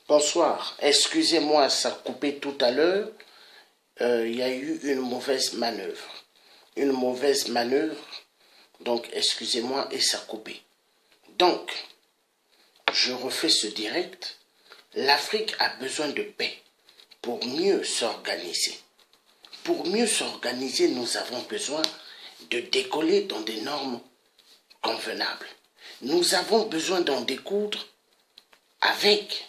Bonsoir. Excusez-moi, ça a coupé tout à l'heure. Il y a eu une mauvaise manœuvre. Une mauvaise manœuvre. Donc, excusez-moi et ça a coupé. Donc, je refais ce direct. L'Afrique a besoin de paix pour mieux s'organiser. Pour mieux s'organiser, nous avons besoin de décoller dans des normes convenables. Nous avons besoin d'en découdre avec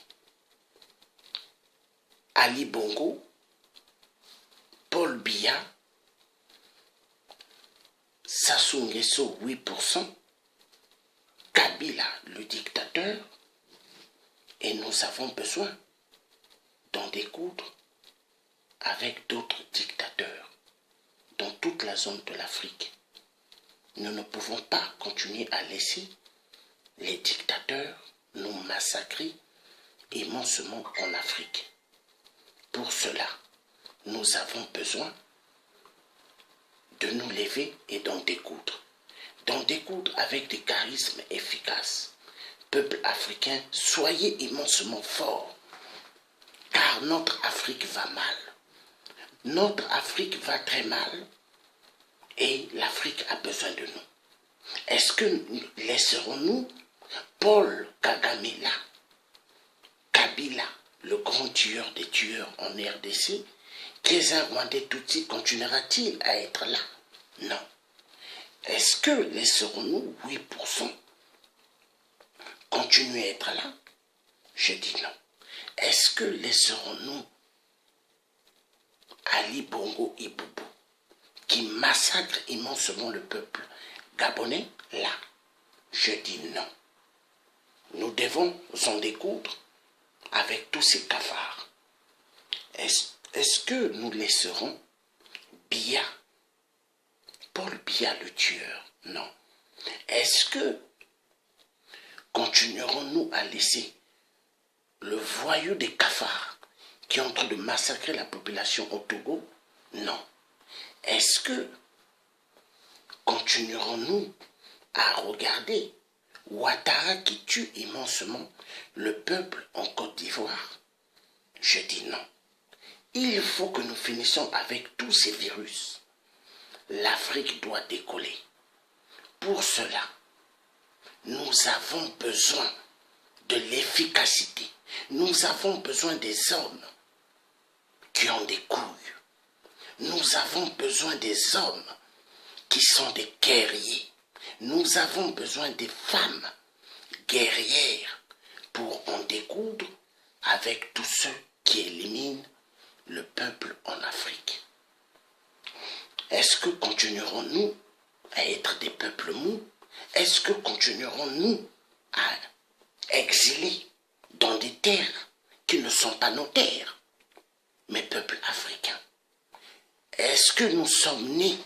Ali Bongo, Paul Biya, Sassou Nguesso 8%, Kabila le dictateur, et nous avons besoin d'en découdre avec d'autres dictateurs dans toute la zone de l'Afrique. Nous ne pouvons pas continuer à laisser les dictateurs nous massacrer immensément en Afrique. Pour cela, nous avons besoin de nous lever et d'en découdre. D'en découdre avec des charismes efficaces. Peuple africain, soyez immensement forts, car notre Afrique va mal. Notre Afrique va très mal et l'Afrique a besoin de nous. Est-ce que laisserons-nous Paul Kagame là, Kabila, le grand tueur des tueurs en RDC, Kézin Rwandais Tutsi continuera-t-il à être là? Non. Est-ce que laisserons-nous 8% continuer à être là? Je dis non. Est-ce que laisserons-nous Ali Bongo Iboubou, qui massacre immensement le peuple gabonais, là? Je dis non. Nous devons en découdre avec tous ces cafards. Est-ce que nous laisserons Biya, Paul Biya le tueur? Non. Est-ce que continuerons-nous à laisser le voyou des cafards qui est en train de massacrer la population au Togo? Non. Est-ce que continuerons-nous à regarder Ouattara qui tue immensement le peuple en Côte d'Ivoire? Je dis non. Il faut que nous finissions avec tous ces virus. L'Afrique doit décoller. Pour cela, nous avons besoin de l'efficacité. Nous avons besoin des hommes qui ont des couilles. Nous avons besoin des hommes qui sont des guerriers. Nous avons besoin des femmes guerrières pour en découdre avec tous ceux qui éliminent le peuple en Afrique. Est-ce que continuerons-nous à être des peuples mous? Est-ce que continuerons-nous à exiler dans des terres qui ne sont pas nos terres, mes peuples africains? Est-ce que nous sommes nés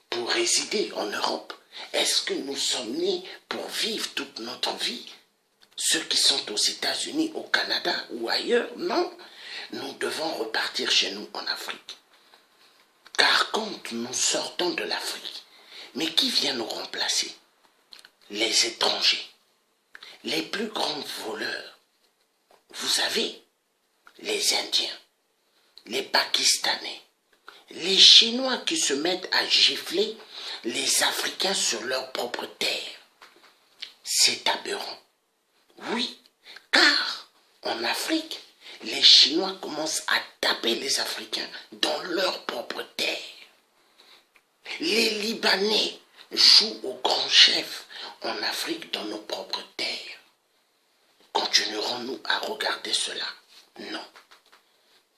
pour résider en Europe? Est-ce que nous sommes nés pour vivre toute notre vie? Ceux qui sont aux États-Unis, au Canada ou ailleurs, non. Nous devons repartir chez nous en Afrique. Car quand nous sortons de l'Afrique, mais qui vient nous remplacer? Les étrangers, les plus grands voleurs. Vous savez, les Indiens, les Pakistanais, les Chinois qui se mettent à gifler les Africains sur leur propre terre. C'est aberrant. Oui, car en Afrique, les Chinois commencent à taper les Africains dans leur propre terre. Les Libanais jouent au grand chef en Afrique dans nos propres terres. Continuerons-nous à regarder cela? Non.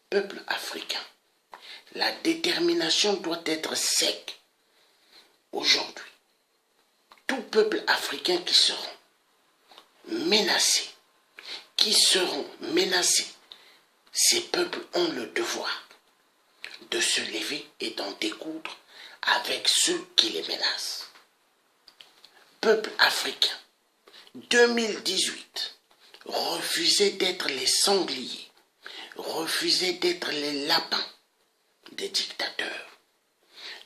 Peuple africain, la détermination doit être sec. Aujourd'hui, tout peuple africain qui seront menacés, ces peuples ont le devoir de se lever et d'en découdre avec ceux qui les menacent. Peuple africain, 2018, refusez d'être les sangliers, refusez d'être les lapins des dictateurs.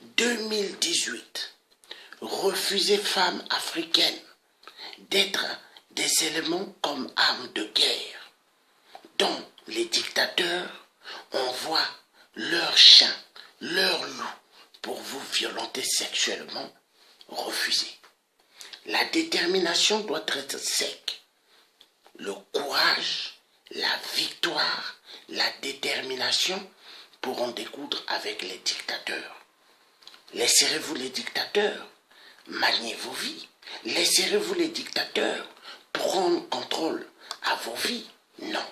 2018, refusez femmes africaines d'être des éléments comme armes de guerre, dont les dictateurs envoient leurs chiens, leurs loups pour vous violenter sexuellement, refusez. La détermination doit être sec. Le courage, la victoire, la détermination pour en découdre avec les dictateurs. Laisserez-vous les dictateurs manier vos vies? Laisserez-vous les dictateurs prendre contrôle à vos vies? Non.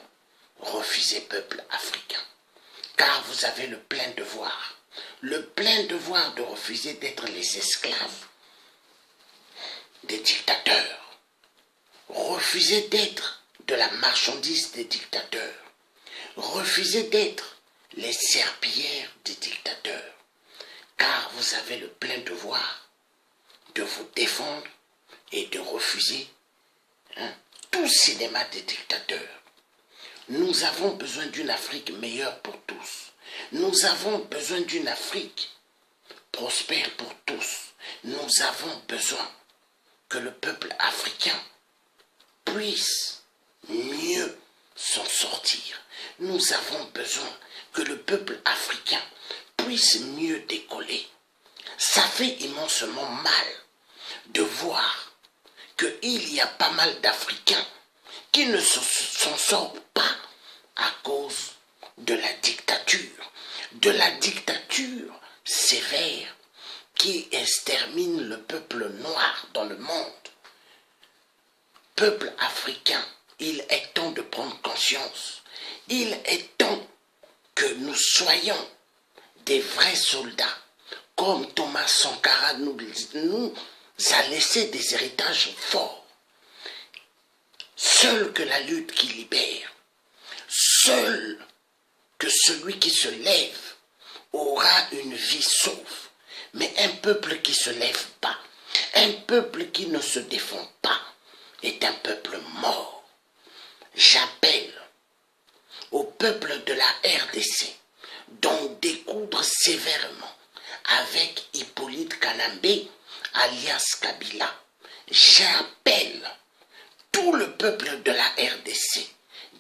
Refusez, peuple africain. Car vous avez le plein devoir de refuser d'être les esclaves des dictateurs. Refusez d'être de la marchandise des dictateurs. Refusez d'être les serpillères des dictateurs. Car vous avez le plein devoir de vous défendre et de refuser tout cinéma des dictateurs. Nous avons besoin d'une Afrique meilleure pour tous. Nous avons besoin d'une Afrique prospère pour tous. Nous avons besoin que le peuple africain puisse mieux s'en sortir. Nous avons besoin que le peuple africain puisse mieux décoller. Ça fait immensement mal de voir qu'il y a pas mal d'Africains qui ne s'en sortent pas à cause de la dictature sévère qui extermine le peuple noir dans le monde. Peuple africain, il est temps de prendre conscience. Il est temps que nous soyons des vrais soldats, comme Thomas Sankara nous a laissé des héritages forts. Seul que la lutte qui libère, seul que celui qui se lève aura une vie sauve. Mais un peuple qui ne se lève pas, un peuple qui ne se défend pas, est un peuple mort. J'appelle au peuple de la RDC d'en découdre sévèrement avec Hippolyte Kanambé, alias Kabila. J'appelle tout le peuple de la RDC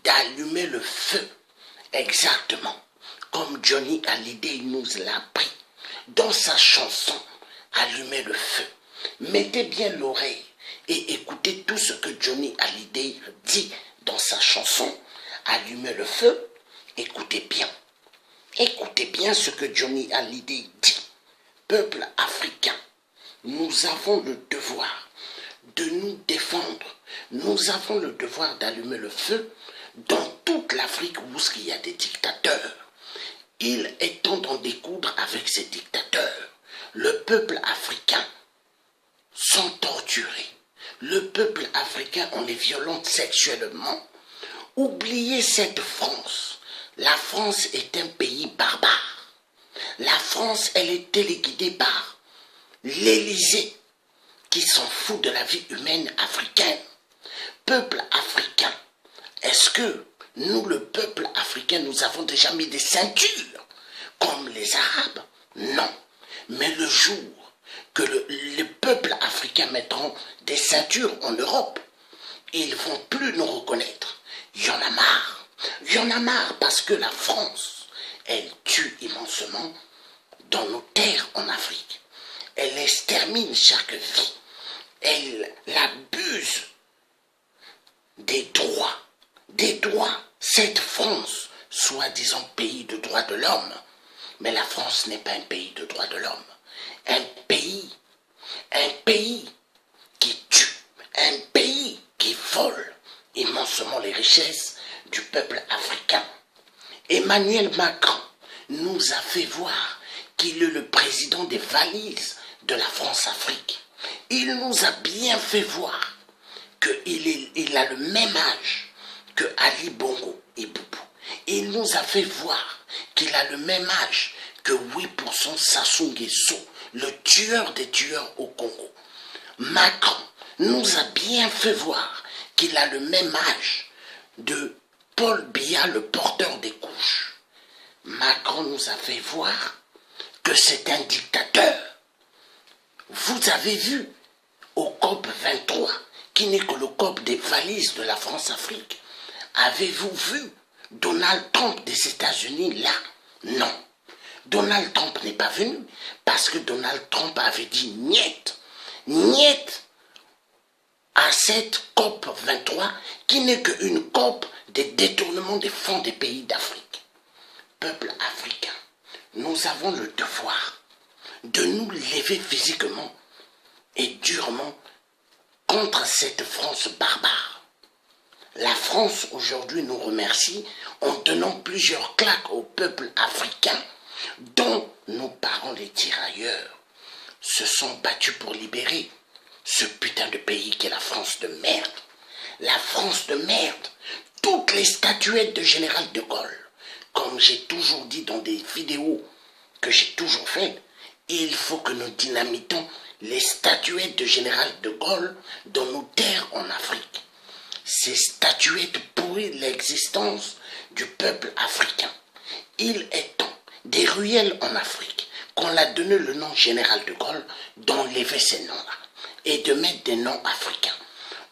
d'allumer le feu, exactement comme Johnny Hallyday nous l'a appris dans sa chanson « Allumer le feu ». Mettez bien l'oreille et écoutez tout ce que Johnny Hallyday dit dans sa chanson « Allumer le feu ». Écoutez bien. Écoutez bien ce que Johnny Hallyday dit. Peuple africain, nous avons le devoir de nous défendre. Nous avons le devoir d'allumer le feu dans toute l'Afrique où il y a des dictateurs. Il est temps d'en découdre avec ces dictateurs. Le peuple africain sont torturés. Le peuple africain, on les violente sexuellement. Oubliez cette France. La France est un pays barbare. La France, elle est téléguidée par l'Élysée, qui s'en fout de la vie humaine africaine. Peuple africain, est-ce que nous, le peuple africain, nous avons déjà mis des ceintures comme les Arabes? Non. Mais le jour que les peuples africains mettront des ceintures en Europe, ils ne vont plus nous reconnaître. Il y en a marre. Il y en a marre parce que la France, elle tue immensement dans nos terres en Afrique. Elle extermine chaque vie. Elle abuse des droits. Des droits. Cette France, soi-disant pays de droits de l'homme, mais la France n'est pas un pays de droits de l'homme. Un pays qui tue, un pays qui vole immensement les richesses du peuple africain. Emmanuel Macron nous a fait voir qu'il est le président des valises de la France-Afrique. Il nous a bien fait voir qu'il a le même âge que Ali Bongo Iboubou. Il nous a fait voir qu'il a le même âge que 8% Sassou Nguesso, le tueur des tueurs au Congo. Macron nous a bien fait voir qu'il a le même âge de Paul Biya, le porteur des couches. Macron nous a fait voir que c'est un dictateur. Vous avez vu au COP 23 qui n'est que le corps des valises de la France-Afrique. Avez-vous vu Donald Trump des États-Unis là? Non. Donald Trump n'est pas venu parce que Donald Trump avait dit niet, niet à cette COP 23 qui n'est qu'une COP des détournements des fonds des pays d'Afrique. Peuple africain, nous avons le devoir de nous lever physiquement et durement contre cette France barbare. La France aujourd'hui nous remercie en donnant plusieurs claques au peuple africain dont nos parents les tirailleurs se sont battus pour libérer ce putain de pays qu'est la France de merde. La France de merde. Toutes les statuettes de Général de Gaulle, comme j'ai toujours dit dans des vidéos que j'ai toujours faites, il faut que nous dynamitons les statuettes de Général de Gaulle dans nos terres en Afrique. Ces statuettes pourrissent l'existence du peuple africain. Il est temps des ruelles en Afrique qu'on a donné le nom Général de Gaulle d'enlever ces noms-là et de mettre des noms africains.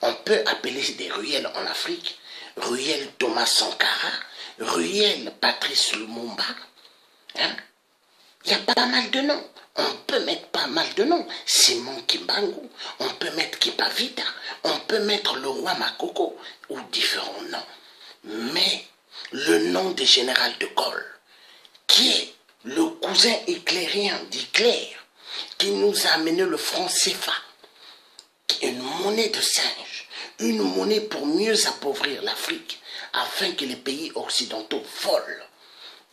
On peut appeler des ruelles en Afrique ruelle Thomas Sankara, ruelle Patrice Lumumba. Hein? Il y a pas mal de noms. On peut mettre pas mal de noms. Simon Kimbangu, on peut mettre Kipavita, on peut mettre le roi Makoko ou différents noms. Mais le nom du général de Gaulle, qui est le cousin éclairien d'Hitler, qui nous a amené le franc CFA, une monnaie de singe, une monnaie pour mieux appauvrir l'Afrique, afin que les pays occidentaux volent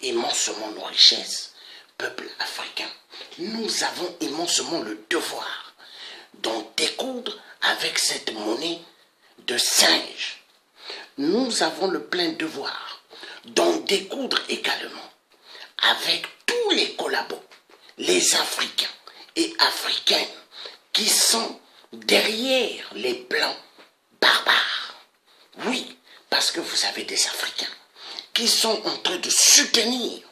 immensement nos richesses. Peuple africain, nous avons immensement le devoir d'en découdre avec cette monnaie de singe. Nous avons le plein devoir d'en découdre également avec tous les collabos, les Africains et Africaines qui sont derrière les Blancs barbares. Oui, parce que vous avez des Africains qui sont en train de soutenir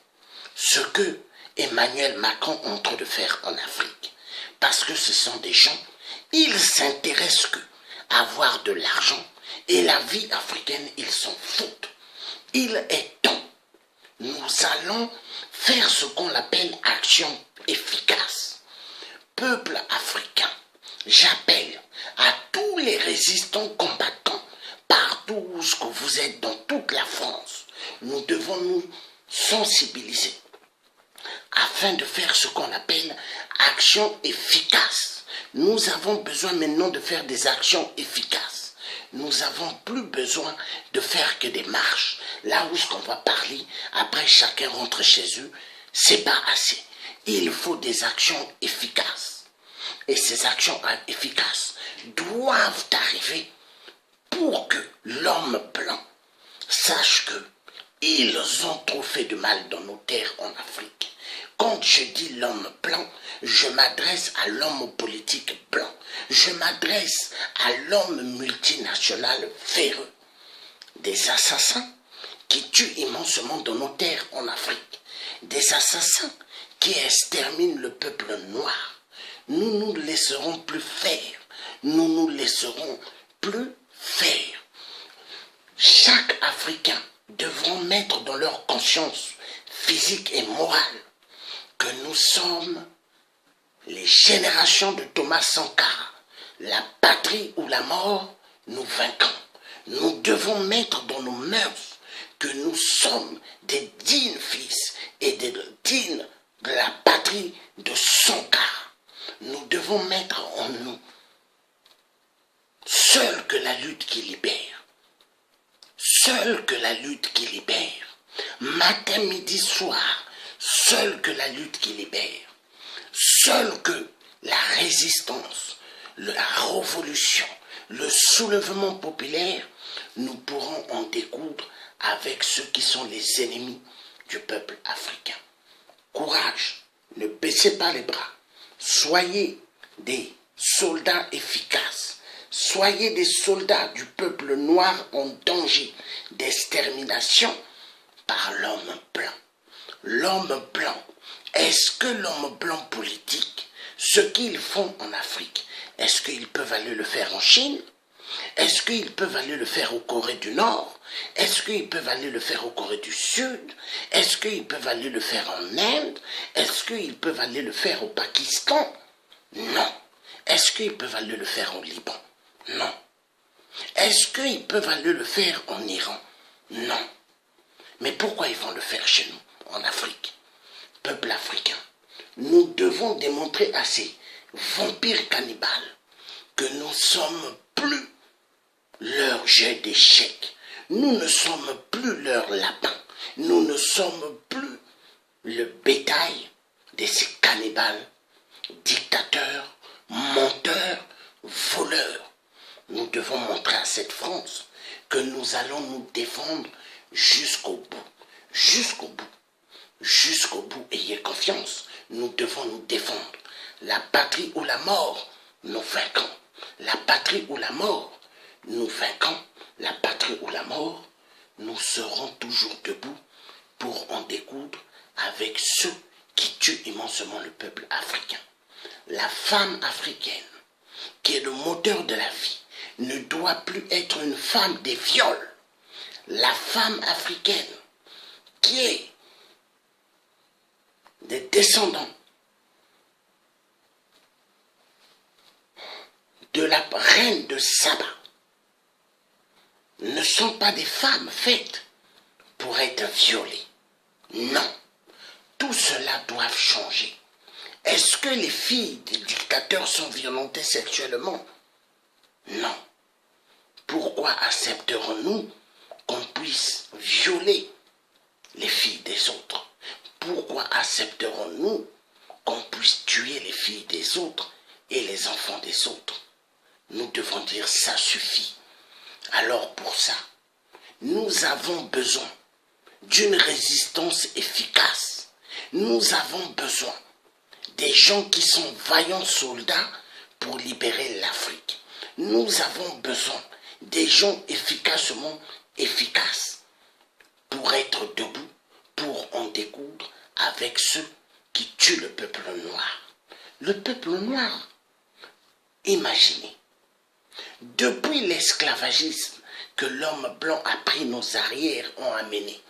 ce que Emmanuel Macron est en train de faire en Afrique. Parce que ce sont des gens, ils s'intéressent qu'à avoir de l'argent et la vie africaine, ils s'en foutent. Il est temps. Nous allons faire ce qu'on appelle action efficace. Peuple africain, j'appelle à tous les résistants combattants, partout où que vous êtes dans toute la France, nous devons nous sensibiliser afin de faire ce qu'on appelle action efficace. Nous avons besoin maintenant de faire des actions efficaces. Nous n'avons plus besoin de faire que des marches. Là où on va parler, après chacun rentre chez eux, c'est pas assez. Il faut des actions efficaces. Et ces actions efficaces doivent arriver pour que l'homme blanc sache que ils ont trop fait de mal dans nos terres en Afrique. Quand je dis l'homme blanc, je m'adresse à l'homme politique blanc. Je m'adresse à l'homme multinational véreux. Des assassins qui tuent immensement dans nos terres en Afrique. Des assassins qui exterminent le peuple noir. Nous ne nous laisserons plus faire. Nous ne nous laisserons plus faire. Chaque Africain devront mettre dans leur conscience physique et morale que nous sommes les générations de Thomas Sankara. La patrie ou la mort, nous vaincrons. Nous devons mettre dans nos mœurs que nous sommes des dignes fils et des dignes de la patrie de Sankara. Nous devons mettre en nous seul que la lutte qui libère. Seul que la lutte qui libère. Matin, midi, soir, seul que la lutte qui libère. Seul que la résistance, la révolution, le soulèvement populaire, nous pourrons en découdre avec ceux qui sont les ennemis du peuple africain. Courage, ne baissez pas les bras. Soyez des soldats efficaces. Soyez des soldats du peuple noir en danger d'extermination par l'homme blanc. L'homme blanc, est-ce que l'homme blanc politique, ce qu'ils font en Afrique, est-ce qu'ils peuvent aller le faire en Chine? Est-ce qu'ils peuvent aller le faire au Corée du Nord? Est-ce qu'ils peuvent aller le faire au Corée du Sud? Est-ce qu'ils peuvent aller le faire en Inde? Est-ce qu'ils peuvent aller le faire au Pakistan? Non. Est-ce qu'ils peuvent aller le faire au Liban? Non. Est-ce qu'ils peuvent aller le faire en Iran? Non. Mais pourquoi ils vont le faire chez nous, en Afrique? Peuple africain, nous devons démontrer à ces vampires cannibales que nous ne sommes plus leur jet d'échecs. Nous ne sommes plus leur lapin. Nous ne sommes plus le bétail de ces cannibales, dictateurs, menteurs, voleurs. Nous devons montrer à cette France que nous allons nous défendre jusqu'au bout. Jusqu'au bout. Jusqu'au bout. Ayez confiance. Nous devons nous défendre. La patrie ou la mort, nous vaincrons. La patrie ou la mort, nous vaincrons. La patrie ou la mort, nous serons toujours debout pour en découdre avec ceux qui tuent immensément le peuple africain. La femme africaine, qui est le moteur de la vie, ne doit plus être une femme des viols. La femme africaine, qui est des descendants de la reine de Saba, ne sont pas des femmes faites pour être violées. Non, tout cela doit changer. Est-ce que les filles des dictateurs sont violentées sexuellement? Non. Pourquoi accepterons-nous qu'on puisse violer les filles des autres? Pourquoi accepterons-nous qu'on puisse tuer les filles des autres et les enfants des autres? Nous devons dire ça suffit. Alors pour ça, nous avons besoin d'une résistance efficace. Nous avons besoin des gens qui sont vaillants soldats pour libérer l'Afrique. Nous avons besoin des gens efficacement efficaces pour être debout, pour en découdre avec ceux qui tuent le peuple noir. Le peuple noir, imaginez, depuis l'esclavagisme que l'homme blanc a pris, nos arrières ont amené,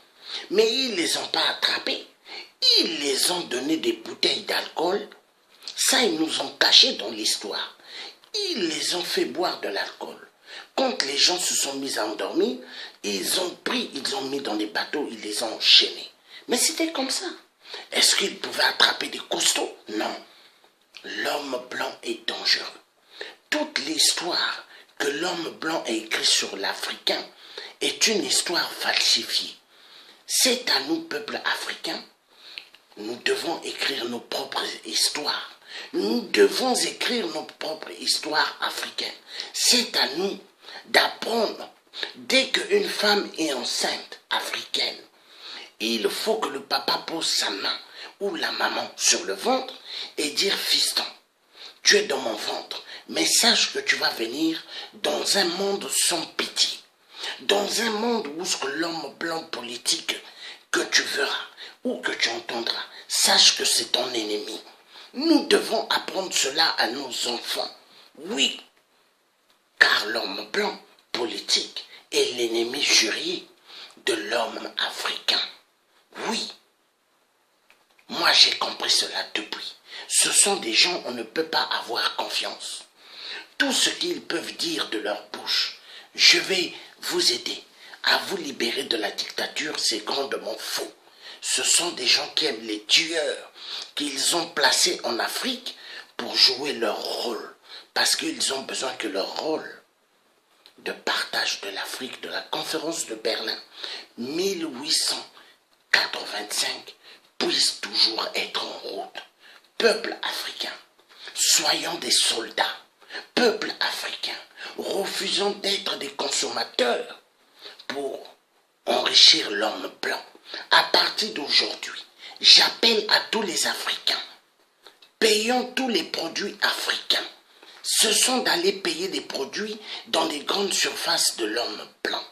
mais ils ne les ont pas attrapés, ils les ont donné des bouteilles d'alcool, ça ils nous ont caché dans l'histoire, ils les ont fait boire de l'alcool. Quand les gens se sont mis à endormir, ils ont pris, ils ont mis dans les bateaux, ils les ont enchaînés. Mais c'était comme ça. Est-ce qu'ils pouvaient attraper des costauds? Non. L'homme blanc est dangereux. Toute l'histoire que l'homme blanc a écrite sur l'Africain est une histoire falsifiée. C'est à nous, peuple africain, nous devons écrire nos propres histoires. Nous devons écrire nos propres histoires africaines. C'est à nous d'apprendre. Dès qu'une femme est enceinte africaine, il faut que le papa pose sa main ou la maman sur le ventre et dire « Fiston, tu es dans mon ventre, mais sache que tu vas venir dans un monde sans pitié, dans un monde où ce que l'homme blanc politique que tu verras ou que tu entendras, sache que c'est ton ennemi. » Nous devons apprendre cela à nos enfants. Oui, car l'homme blanc politique est l'ennemi juré de l'homme africain. Oui, moi j'ai compris cela depuis. Ce sont des gens, on ne peut pas avoir confiance. Tout ce qu'ils peuvent dire de leur bouche, je vais vous aider à vous libérer de la dictature, c'est grandement faux. Ce sont des gens qui aiment les tueurs qu'ils ont placés en Afrique pour jouer leur rôle. Parce qu'ils ont besoin que leur rôle de partage de l'Afrique, de la conférence de Berlin, 1885, puisse toujours être en route. Peuple africain, soyons des soldats. Peuple africain, refusons d'être des consommateurs pour enrichir l'homme blanc. À partir d'aujourd'hui, j'appelle à tous les Africains, payons tous les produits africains. Ce sont d'aller payer des produits dans les grandes surfaces de l'homme blanc.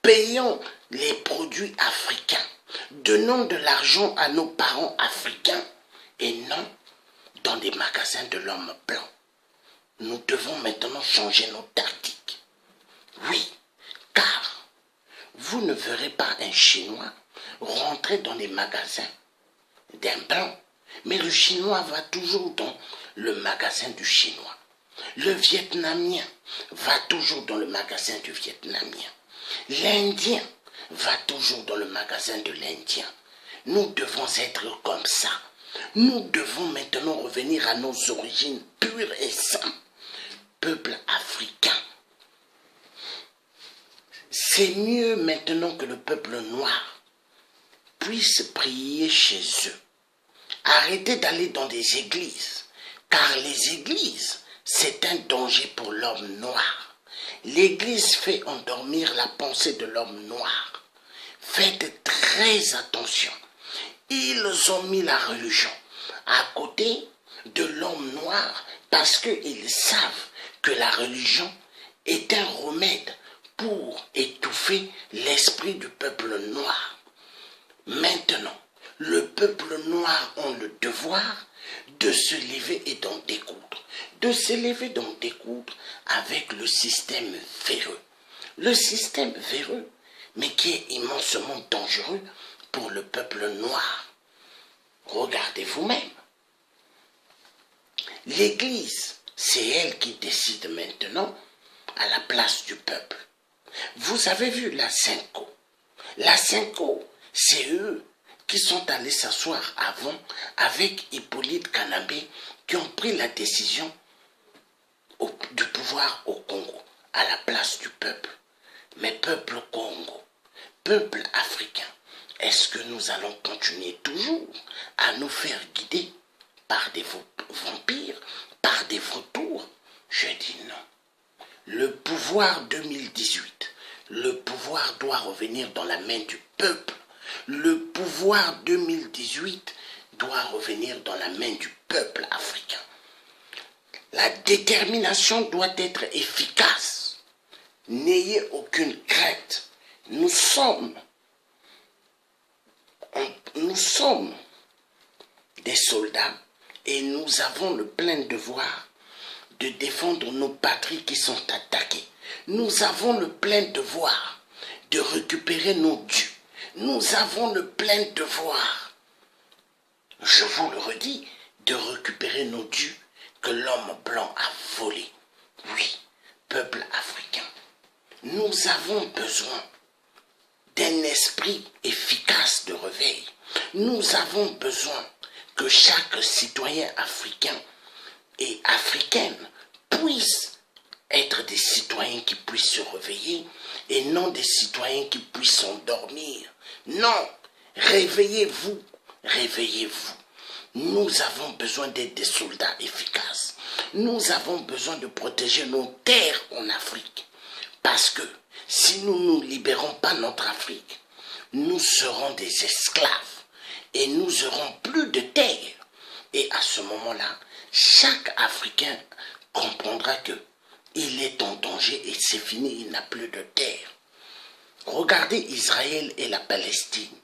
Payons les produits africains. Donnons de l'argent à nos parents africains et non dans des magasins de l'homme blanc. Nous devons maintenant changer nos tactiques. Oui, car vous ne verrez pas un Chinois rentrer dans les magasins d'un blanc, mais le Chinois va toujours dans le magasin du Chinois. Le Vietnamien va toujours dans le magasin du Vietnamien. L'Indien va toujours dans le magasin de l'Indien. Nous devons être comme ça. Nous devons maintenant revenir à nos origines pures et simples. Peuple africain. C'est mieux maintenant que le peuple noir puisse prier chez eux. Arrêtez d'aller dans des églises, car les églises, c'est un danger pour l'homme noir. L'église fait endormir la pensée de l'homme noir. Faites très attention. Ils ont mis la religion à côté de l'homme noir parce qu'ils savent que la religion est un remède pour étouffer l'esprit du peuple noir. Maintenant, le peuple noir a le devoir de se lever et d'en découdre. De se lever, d'en découdre avec le système véreux. Le système véreux, mais qui est immensement dangereux pour le peuple noir. Regardez vous-même. L'Église, c'est elle qui décide maintenant à la place du peuple. Vous avez vu la Cinco. La Cinco, c'est eux qui sont allés s'asseoir avant avec Hippolyte Kanambe, qui ont pris la décision du pouvoir au Congo, à la place du peuple. Mais peuple Congo, peuple africain, est-ce que nous allons continuer toujours à nous faire guider par des vampires, par des vautours? Je dis non. Le pouvoir 2018, le pouvoir doit revenir dans la main du peuple. Le pouvoir 2018 doit revenir dans la main du peuple africain. La détermination doit être efficace. N'ayez aucune crainte. Nous sommes des soldats et nous avons le plein devoir de défendre nos patries qui sont attaquées. Nous avons le plein devoir de récupérer nos dus. Nous avons le plein devoir, je vous le redis, de récupérer nos dus que l'homme blanc a volés. Oui, peuple africain, nous avons besoin d'un esprit efficace de réveil. Nous avons besoin que chaque citoyen africain et africaine puisse être des citoyens qui puissent se réveiller et non des citoyens qui puissent s'endormir. Non, réveillez-vous, réveillez-vous. Nous avons besoin d'être des soldats efficaces. Nous avons besoin de protéger nos terres en Afrique. Parce que si nous ne libérons pas notre Afrique, nous serons des esclaves et nous n'aurons plus de terre. Et à ce moment-là, chaque Africain comprendra que il est en danger et c'est fini, il n'a plus de terre. Regardez Israël et la Palestine.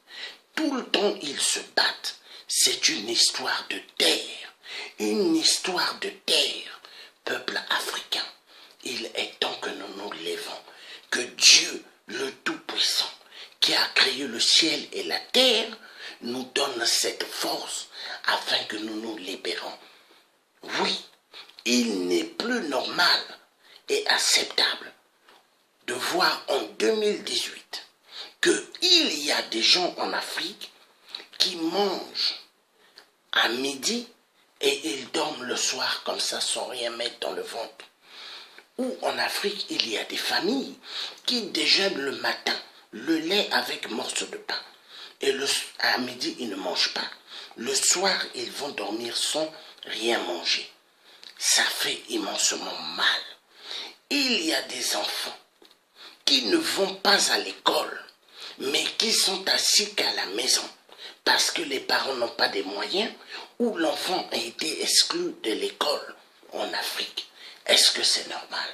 Tout le temps ils se battent. C'est une histoire de terre. Une histoire de terre. Peuple africain, il est temps que nous nous levons. Que Dieu, le Tout-Puissant, qui a créé le ciel et la terre, nous donne cette force afin que nous nous libérons. Oui, il n'est plus normal et acceptable de voir en 2018 qu'il y a des gens en Afrique qui mangent à midi et ils dorment le soir comme ça sans rien mettre dans le ventre. Ou en Afrique, il y a des familles qui déjeunent le matin le lait avec morceau de pain. Et à midi, ils ne mangent pas. Le soir, ils vont dormir sans rien manger. Ça fait immensement mal. Il y a des enfants qui ne vont pas à l'école, mais qui sont assis qu'à la maison parce que les parents n'ont pas des moyens ou l'enfant a été exclu de l'école en Afrique. Est-ce que c'est normal?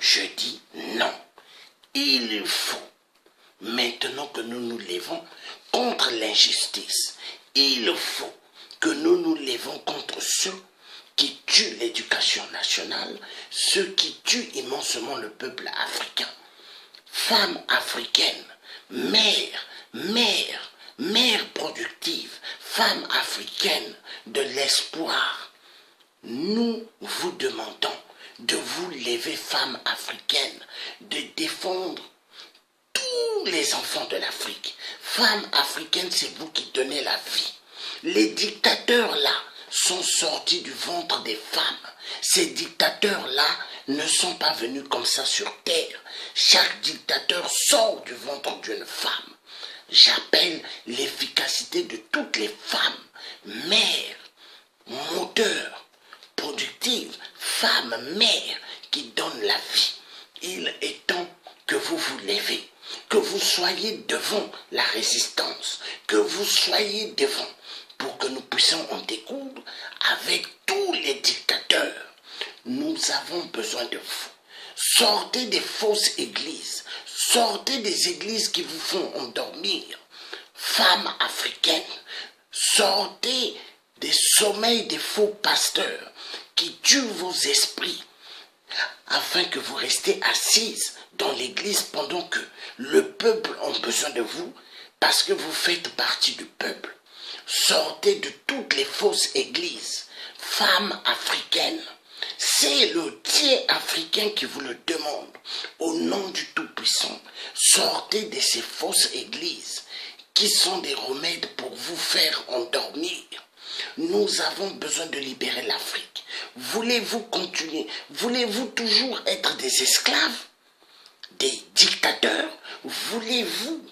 Je dis non. Il faut, maintenant que nous nous levons contre l'injustice, il faut que nous nous levons contre ceux qui tuent l'éducation nationale, ceux qui tuent immensement le peuple africain. Femmes africaines, mères productives, femmes africaines de l'espoir, nous vous demandons de vous lever, femmes africaines, de défendre tous les enfants de l'Afrique. Femmes africaines, c'est vous qui donnez la vie. Les dictateurs-là sont sortis du ventre des femmes. Ces dictateurs-là ne sont pas venus comme ça sur terre. Chaque dictateur sort du ventre d'une femme. J'appelle l'efficacité de toutes les femmes, mères, moteurs, productives, femmes, mères qui donnent la vie. Il est temps que vous vous levez, que vous soyez devant la résistance, que vous soyez devant pour que nous puissions en découdre avec tous les dictateurs. Nous avons besoin de vous. Sortez des fausses églises, sortez des églises qui vous font endormir. Femmes africaines, sortez des sommeils des faux pasteurs qui tuent vos esprits afin que vous restiez assises dans l'église pendant que le peuple a besoin de vous parce que vous faites partie du peuple. Sortez de toutes les fausses églises. Femmes africaines, c'est le Dieu africain qui vous le demande. Au nom du Tout-Puissant, sortez de ces fausses églises qui sont des remèdes pour vous faire endormir. Nous avons besoin de libérer l'Afrique. Voulez-vous continuer? Voulez-vous toujours être des esclaves? Des dictateurs? Voulez-vous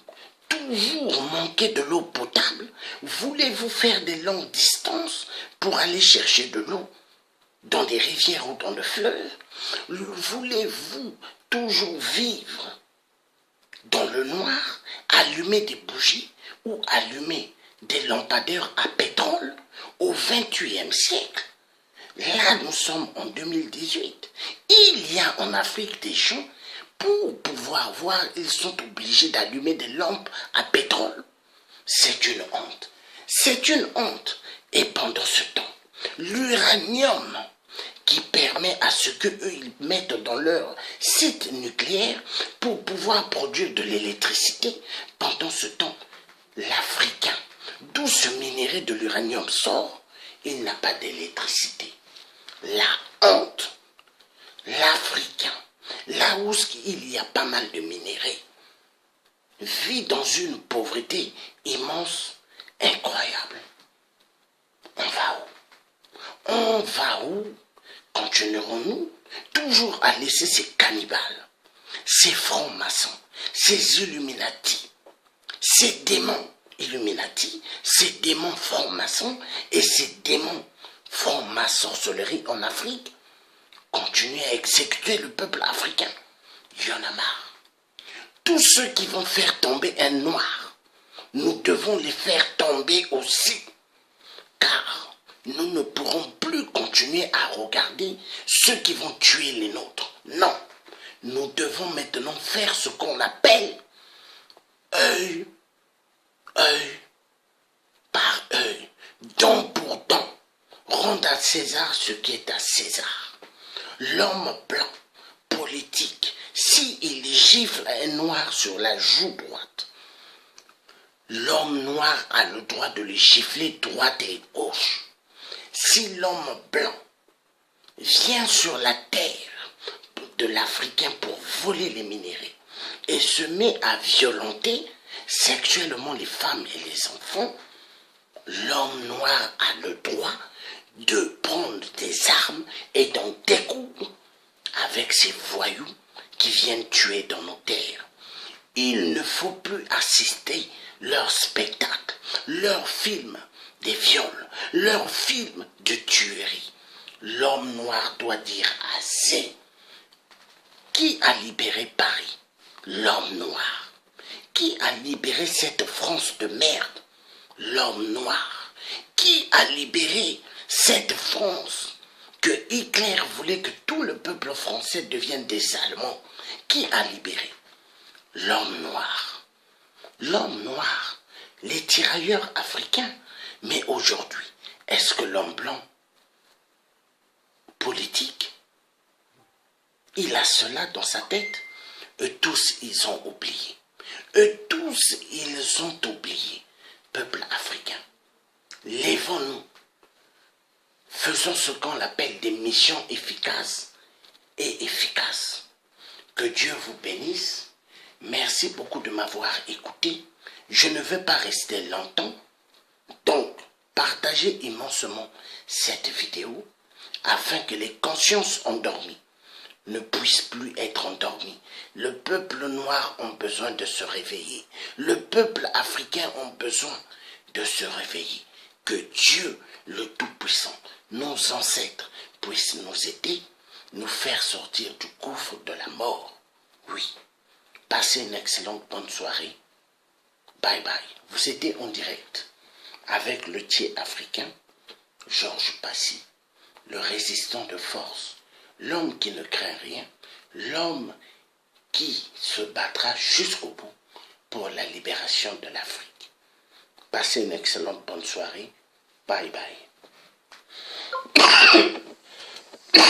toujours manquer de l'eau potable? Voulez-vous faire des longues distances pour aller chercher de l'eau dans des rivières ou dans le fleuve? Voulez-vous toujours vivre dans le noir, allumer des bougies ou allumer des lampadaires à pétrole au XXIe siècle? Là, nous sommes en 2018. Il y a en Afrique des gens, pour pouvoir voir, ils sont obligés d'allumer des lampes à pétrole. C'est une honte. C'est une honte. Et pendant ce temps, l'uranium qui permet à ce qu'eux ils mettent dans leur site nucléaire pour pouvoir produire de l'électricité, pendant ce temps, l'Africain, d'où ce minerai de l'uranium sort, il n'a pas d'électricité. La honte, l'Africain, là où il y a pas mal de minéraux, vit dans une pauvreté immense, incroyable. On va où? On va où? Continuerons-nous toujours à laisser ces cannibales, ces francs-maçons, ces Illuminati, ces démons Illuminati, ces démons francs-maçons et ces démons francs-maçonnerie en Afrique continuer à exécuter le peuple africain? Il y en a marre. Tous ceux qui vont faire tomber un noir, nous devons les faire tomber aussi, car nous ne pourrons plus continuer à regarder ceux qui vont tuer les nôtres. Non, nous devons maintenant faire ce qu'on appelle œil par œil, dent pour dent. Rendre à César ce qui est à César. L'homme blanc, politique, s'il gifle un noir sur la joue droite, l'homme noir a le droit de le gifler droite et gauche. Si l'homme blanc vient sur la terre de l'Africain pour voler les minéraux et se met à violenter sexuellement les femmes et les enfants, l'homme noir a le droit de prendre des armes et d'en découdre avec ces voyous qui viennent tuer dans nos terres. Il ne faut plus assister leurs spectacles, leurs films des viols, leurs films de tuerie. L'homme noir doit dire assez. Qui a libéré Paris? L'homme noir. Qui a libéré cette France de merde? L'homme noir. Qui a libéré cette France que Hitler voulait que tout le peuple français devienne des Allemands? Qui a libéré? L'homme noir. L'homme noir. Les tirailleurs africains. Mais aujourd'hui, est-ce que l'homme blanc politique. Il a cela dans sa tête. Eux tous, ils ont oublié. Eux tous, ils ont oublié. Peuple africain, lèvons-nous. Faisons ce qu'on appelle des missions efficaces et efficaces. Que Dieu vous bénisse. Merci beaucoup de m'avoir écouté. Je ne vais pas rester longtemps. Donc, partagez immensement cette vidéo afin que les consciences endormies ne puissent plus être endormies. Le peuple noir a besoin de se réveiller. Le peuple africain a besoin de se réveiller. Que Dieu, le Tout-Puissant, nos ancêtres, puissent nous aider, nous faire sortir du gouffre de la mort. Oui. Passez une excellente bonne soirée. Bye bye. Vous étiez en direct avec le Thier africain, Georges Passy, le résistant de force, l'homme qui ne craint rien, l'homme qui se battra jusqu'au bout pour la libération de l'Afrique. Passez une excellente bonne soirée. Bye bye.